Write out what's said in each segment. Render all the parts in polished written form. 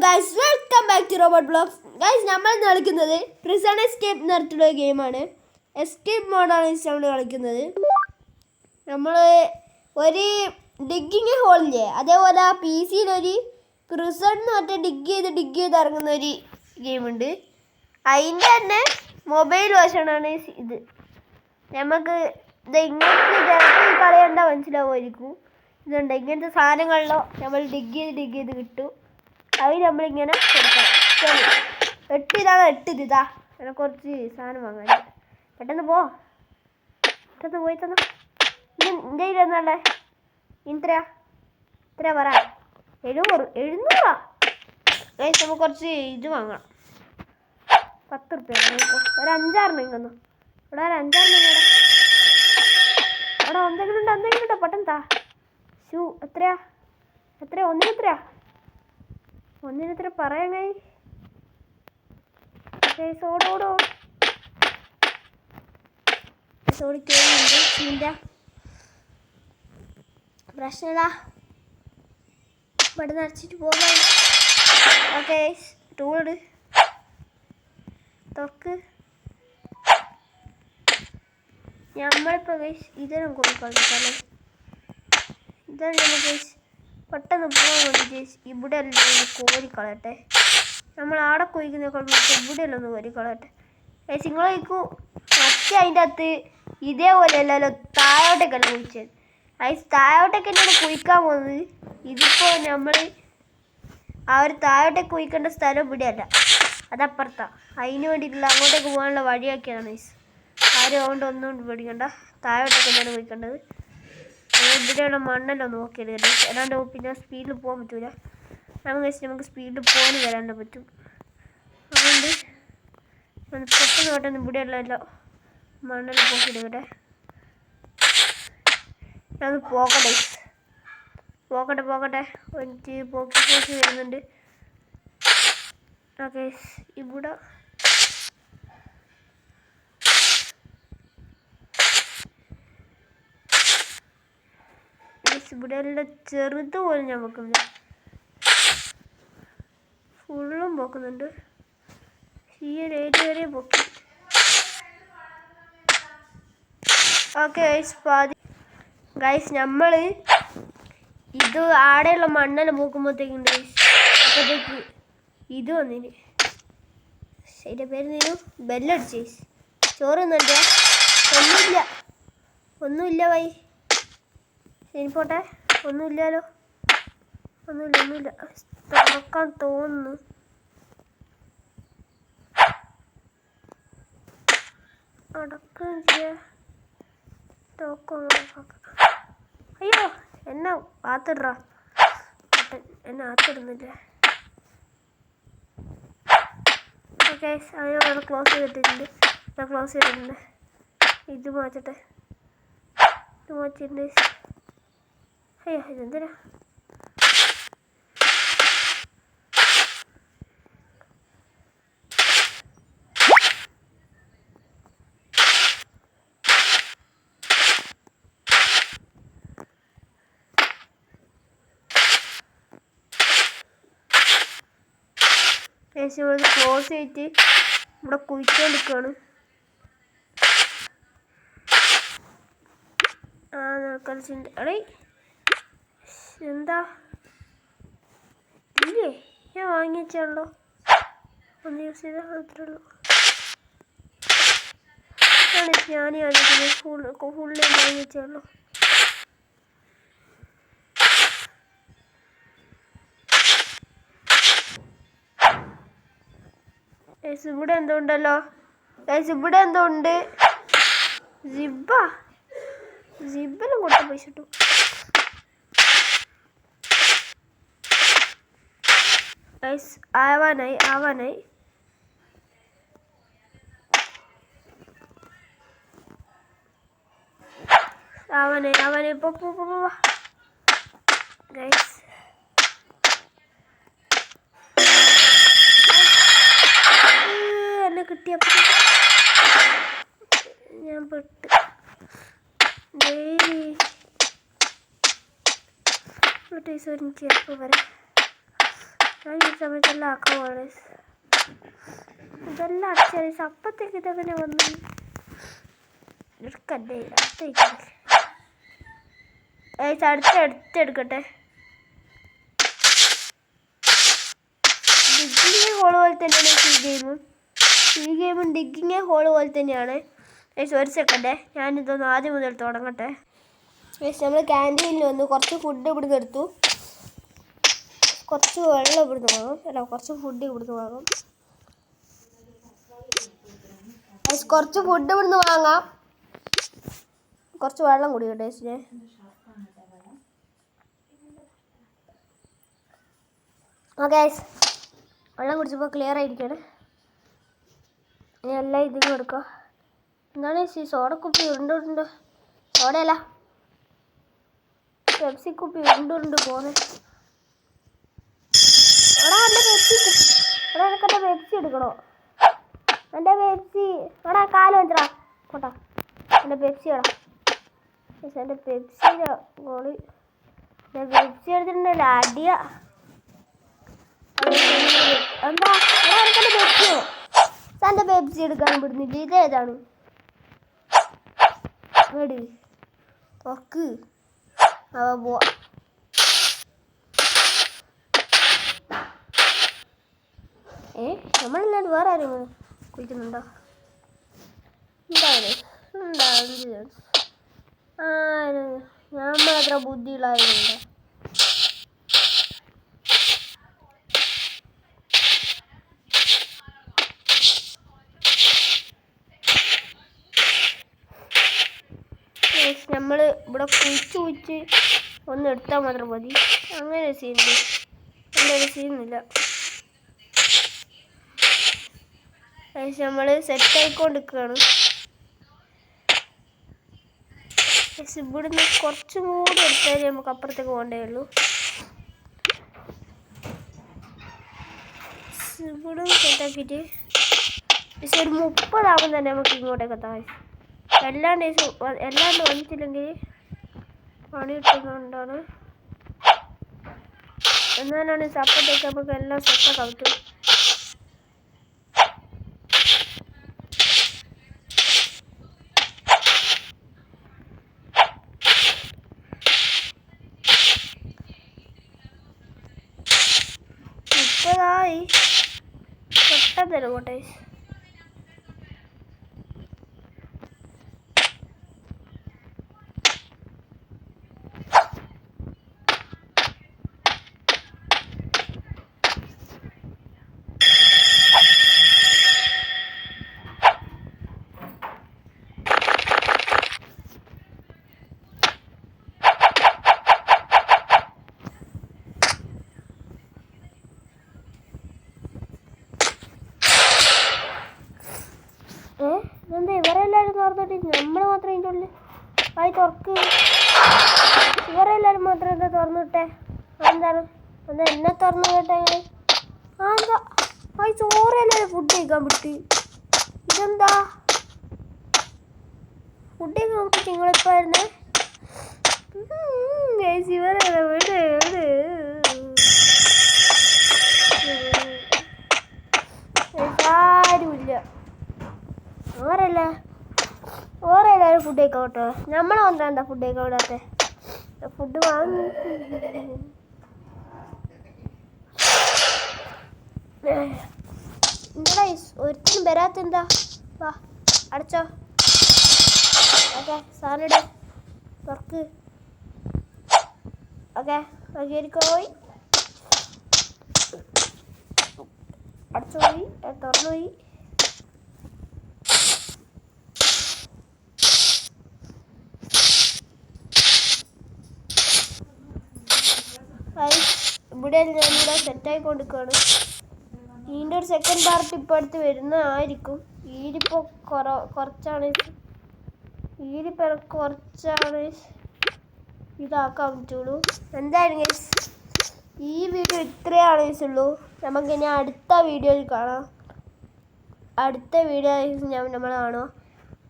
Guys, welcome back to robot blogs. Guys, നമ്മൾ കളിക്കുന്നത് prison escape എന്ന് പറഞ്ഞിട്ടുള്ള ഗെയിമാണ്. എസ്കേപ്പ് മോഡാണ് നമ്മൾ കളിക്കുന്നത്. നമ്മൾ ഒരു ഡിഗ്ഗിങ് ഹോളില്ലേ, അതേപോലെ ആ പി സിയിലൊരു പ്രിസൺ എന്ന് പറഞ്ഞിട്ട് ഡിഗ് ചെയ്ത് ഇറങ്ങുന്ന ഒരു ഗെയിമുണ്ട്. അതിൻ്റെ തന്നെ മൊബൈൽ വേർഷനാണ് ഇത്. നമുക്ക് ഇത് ഇങ്ങനത്തെ കളയണ്ട മനസ്സിലാവുമായിരിക്കും. ഇതുണ്ട്, ഇങ്ങനത്തെ സാധനങ്ങളിലോ നമ്മൾ ഡിഗ് ചെയ്ത് കിട്ടും. അത് നമ്മളിങ്ങനെ കൊടുക്കണം. ശരി, 8 ഇതാണ് 8 ഇതാ. അങ്ങനെ കുറച്ച് സാധനം വാങ്ങാൻ. പെട്ടെന്ന് പോയി തന്നോ. എൻ്റെ കയ്യിലെന്നല്ലേ ഇത്ര പറ. 700 ഗൈസ്, നമുക്ക് കുറച്ച് ഇത് വാങ്ങാം. 10 റുപ്യ. ഒരു 5-6 ഇങ്ങന്നു. ഇവിടെ ഒരു 5-6 ഇവിടെ എന്തെങ്കിലും ഉണ്ടോ? പെട്ടെന്ന് താ. ഷൂ എത്രയാ? ഒന്നിനെത്ര പറയാൻ കഴി. ഓടിക്കുന്നുണ്ട്. പ്രശ്നമില്ല, ഇവിടെ നിറച്ചിട്ട് പോകാം. ഓക്കെ, ടൂളിട് തൊക്ക്. നമ്മളിപ്പോൾ ഗൈസ് ഇതിനും കൊടുക്കാം. ഇതാണ് നമ്മൾ ഗൈസ് പെട്ടെന്ന് പോകാൻ വേണ്ടി ഗൈസ് ഇവിടെ എല്ലാം ഒന്ന് കോരിക്കളയട്ടെ. നമ്മൾ ആടെ കൊയ്ക്കുന്നേക്കാൾ ഇവിടെ എല്ലാം ഒന്ന് കോരിക്കളയട്ടെ ഗൈസ്. നിങ്ങൾ കഴിക്കൂ. മറ്റേ അതിൻ്റെ അകത്ത് ഇതേപോലെ അല്ലല്ലോ താഴോട്ടേക്കല്ല കുഴിച്ചത്. ഗൈസ്, താഴോട്ടേക്ക് തന്നെയാണ് കുഴിക്കാൻ പോകുന്നത്. ഇതിപ്പോൾ നമ്മൾ ആ ഒരു താഴോട്ടേക്ക് കുഴിക്കേണ്ട സ്ഥലം ഇവിടെയല്ല, അതപ്പുറത്താണ്. അതിന് വേണ്ടിയിട്ടുള്ള അങ്ങോട്ടേക്ക് പോകാനുള്ള വഴിയാക്കിയതാണ് ഗൈസ്. ആരും അതുകൊണ്ട് ഒന്നും പേടിക്കണ്ട. താഴോട്ടേക്ക് തന്നെയാണ് കുഴിക്കേണ്ടത്. ഇവിടെയുള്ള മണ്ണെല്ലാം നോക്കിയെടുക്കട്ടെ, അല്ലാണ്ട് പിന്നെ സ്പീഡിൽ പോകാൻ പറ്റൂല. നമുക്ക് സ്പീഡിൽ പോകാൻ വരാൻ പറ്റും. അതുകൊണ്ട് പെട്ടെന്ന് പെട്ടെന്ന് ഇവിടെയുള്ള എല്ലാം മണ്ണെല്ലാം പോക്കിയെടുക്കട്ടെ. ഞാൻ പോകട്ടെ. എനിക്ക് പോക്കി വരുന്നുണ്ട്. ഓക്കെ, ഇവിടെ എല്ലാം ചെറുത് പോലും ഞാൻ വെക്കുന്നില്ല, ഫുള്ളും പോക്കുന്നുണ്ട്. ഈ ഒരു ഏരിയ വരെ പൊക്കി. ഓക്കെ ഗൈസ്, നമ്മൾ ഇത് ആടെയുള്ള മണ്ണെല്ലാം പോക്കുമ്പോഴത്തേക്കും അപ്പോഴത്തേക്ക് ഇത് വന്നിന്. അതിൻ്റെ പേര് നീനു ബെല്ലടിച്ച്. ചോറൊന്നുമില്ല, ഒന്നുമില്ല വൈ. ഇനി പോട്ടെ. ഒന്നുമില്ലല്ലോ. ഒന്നുമില്ല. തുറക്കാൻ തോന്നുന്നു. അടക്കം ചെയ്യാം. അയ്യോ, എന്നെ ആത്തിട. എന്നെ ആത്തിടുന്നില്ല. ഓക്കെ, അത് ക്ലോസ് ചെയ്തിട്ടുണ്ട്. ഇത് മാറ്റട്ടെ. മാറ്റിയിട്ടുണ്ട്. അയ്യോ, ഇതെന്തിനാ? ഇവിടെ ക്ലോസ് ചെയ്തിട്ട് ഇവിടെ കുഴിച്ചോണ്ടിരിക്കുകയാണ്. കളിച്ചിട്ടുണ്ട്. അടേ എന്താ ഇല്ലേ? ഞാൻ വാങ്ങിച്ചാണല്ലോ. ഒന്ന് യൂസ് ചെയ്താൽ മാത്രമേ ഉള്ളൂ. ഫുള്ള് വാങ്ങിച്ചാണല്ലോ. ഇവിടെ എന്തോ ഉണ്ടല്ലോ. ഇവിടെ എന്തോ ഉണ്ട്. ജിബെല്ലാം കൊടുത്ത പൈസ കിട്ടും. ആവാനായി. പോ ഗൈസ്. എന്നെ കിട്ടിയപ്പോ ഞാൻ പെട്ട്. എനിക്ക് എപ്പോൾ വരാം. ഞാൻ ഈ സമയത്തെല്ലാം ആക്കുവാണ്. ഇതെല്ലാം അടിച്ച അപ്പത്തേക്ക് ഇതെങ്ങനെ വന്നു എടുക്കണ്ടേ? അടുത്തെടുക്കട്ടെ. ഡിഗ്ഗിങ് ഹോള് പോലെ തന്നെയാണ് ഈ ഗെയിമും ഡിഗ്ഗിങ് ഹോള് പോലെ തന്നെയാണ്. ഒരു സെക്കൻഡേ, ഞാനിതൊന്ന് ആദ്യം മുതൽ തുടങ്ങട്ടെ. നമ്മൾ ക്യാൻറ്റീനിൽ വന്ന് കുറച്ച് ഫുഡ് ഇവിടുന്ന് എടുത്തു, കുറച്ച് വെള്ളം ഇവിടുന്ന് വാങ്ങും. അല്ല, കുറച്ച് ഫുഡ് ഇവിടുന്ന് വാങ്ങും. കുറച്ച് ഫുഡ് ഇവിടുന്ന് വാങ്ങാം, കുറച്ച് വെള്ളം കുടിക്കട്ടെ ടേസ്റ്റിന്. ഓക്കെ, വെള്ളം കുടിച്ചപ്പോൾ ക്ലിയർ ആയിരിക്കണം. ഇനി എല്ലാം ഇതിന് കൊടുക്കുക. എന്താണ് ഈ സോഡ കുപ്പി ഉരുണ്ടുണ്ട്? സോഡയല്ല, പെപ്സി കുപ്പി ഉരുണ്ടുണ്ട് പോകുന്നത്. എടാ, എൻ്റെ പെപ്സി കുപ്പി, എടാ എനിക്കെൻ്റെ പെപ്സി എടുക്കണോ? എൻ്റെ പെപ്സി, എടാ കാല് വെച്ചടാ പോട്ടാ, എൻ്റെ പെപ്സി എടാ. എൻ്റെ പെപ്സിയുടെ ഗോളി, ഞാൻ പെപ്സി എടുത്തിട്ടുണ്ടല്ലോ അടിയ. എന്താ എടാ, എനിക്കെൻ്റെ പെപ്സിയോ? എൻ്റെ പെപ്സി എടുക്കാൻ വിടുന്നില്ല. ഇതേതാണ്? വേടി തുറക്ക്, അവ പോവാ. നമ്മളല്ലാണ്ട് വേറെ ആരും കുളിക്കുന്നുണ്ടോ? ഉണ്ടാവില്ല. ഞാൻ മാത്രം ബുദ്ധിയുള്ളവരുണ്ട്. നമ്മൾ ഇവിടെ കുഴിച്ച് ഒന്ന് എടുത്താൽ മാത്രം മതി. അങ്ങനെ സീനില്ല, അങ്ങനെ സീനില്ല. നമ്മൾ സെറ്റായിക്കൊണ്ടിരിക്കുകയാണ്. ഇവിടുന്ന് കുറച്ചും കൂടി എടുത്താൽ നമുക്ക് അപ്പുറത്തേക്ക് പോകണ്ടേ ഉള്ളൂ. ഇവിടെ സെറ്റാക്കിയിട്ട് പക്ഷെ ഒരു 30 ആകുമ്പോൾ തന്നെ നമുക്ക് ഇങ്ങോട്ടേക്ക് എത്താം. എല്ലാണ്ട് വന്നിട്ടില്ലെങ്കിൽ പണി കിട്ടുന്നതുകൊണ്ടാണ്. എന്നാലാണ് അപ്പത്തേക്ക് നമുക്ക് എല്ലാം സെറ്റാക്കാൻ പറ്റും. ഇപ്പോഴായി പെട്ടെന്ന് പോട്ടെ. എന്താ ഇവരെല്ലാവരും തുറന്നിട്ട് നമ്മൾ മാത്രം ഇതിൻ്റെ ഉള്ളിൽ? ആയി തുറക്ക്. ഇവരെല്ലാവരും മാത്രം എന്താ തുറന്നിട്ടെ? എന്താണ് എന്താ എന്നെ തുറന്നു കേട്ടെ? എന്താ ആയി ചോറെല്ലാവരും ഫുഡ് കഴിക്കാൻ വിട്ട്? ഇതെന്താ ഫുഡ് കഴിക്കാൻ നോക്കി നിങ്ങളിപ്പോൾ ആയിരുന്നേ? ആരുമില്ല. ഓരെല്ലാവരും ഫുഡ് കഴിക്കോട്ടെ. നമ്മൾ വന്നാൽ എന്താ ഫുഡ് കഴിക്കാവിടാത്തെ? ഫുഡ് വാങ്ങി എന്താ ഒരിക്കലും വരാത്തെന്താ? വാ അടച്ചോ. ഓക്കെ, സാറിടെ തുറക്ക്. ഓക്കെ, കയറിക്കോയി അടച്ചു പോയി, തുറന്നു പോയി. ഇവിടെ ഞാനിവിടെ സെറ്റായിക്കൊണ്ടിരിക്കുകയാണ്. ഇതിൻ്റെ ഒരു സെക്കൻഡ് പാർട്ട് ഇപ്പോൾ അടുത്ത് വരുന്നതായിരിക്കും. ഈരിപ്പോൾ കുറച്ചാണ് ഇതാക്കാൻ പറ്റുള്ളൂ. എന്തായാലും ഗൈസ് ഈ വീഡിയോ ഇത്രയാണ് ഉള്ളൂ. നമുക്കിനി അടുത്ത വീഡിയോയിൽ കാണാം. അടുത്ത വീഡിയോ നമ്മൾ കാണുമോ?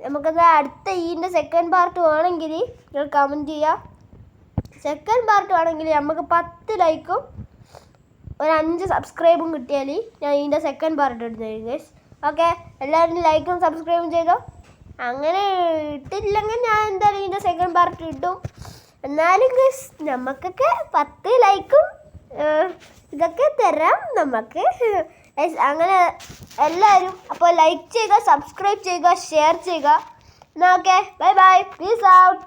നമുക്കെന്താ അടുത്ത ഇതിൻ്റെ സെക്കൻഡ് പാർട്ട് വേണമെങ്കിൽ നിങ്ങൾ കമൻറ്റ് ചെയ്യുക. സെക്കൻഡ് പാർട്ട് ആണെങ്കിൽ നമുക്ക് 10 ലൈക്കും ഒരു 5 സബ്സ്ക്രൈബും കിട്ടിയാൽ ഞാൻ ഇതിൻ്റെ സെക്കൻഡ് പാർട്ട് ഇടുന്നതായിരിക്കും ഗൈസ്. ഓക്കെ, എല്ലാവരും ലൈക്കും സബ്സ്ക്രൈബും ചെയ്തോ. അങ്ങനെ ഇട്ടില്ലെങ്കിൽ ഞാൻ എന്തായാലും ഇതിൻ്റെ സെക്കൻഡ് പാർട്ട് ഇടും. എന്നാലും ഗൈസ് നമുക്കൊക്കെ 10 ലൈക്കും ഇതൊക്കെ തരാം നമുക്ക്. അങ്ങനെ എല്ലാവരും അപ്പോൾ ലൈക്ക് ചെയ്യുക, സബ്സ്ക്രൈബ് ചെയ്യുക, ഷെയർ ചെയ്യുക. എന്നാൽ okay, bye bye, peace out.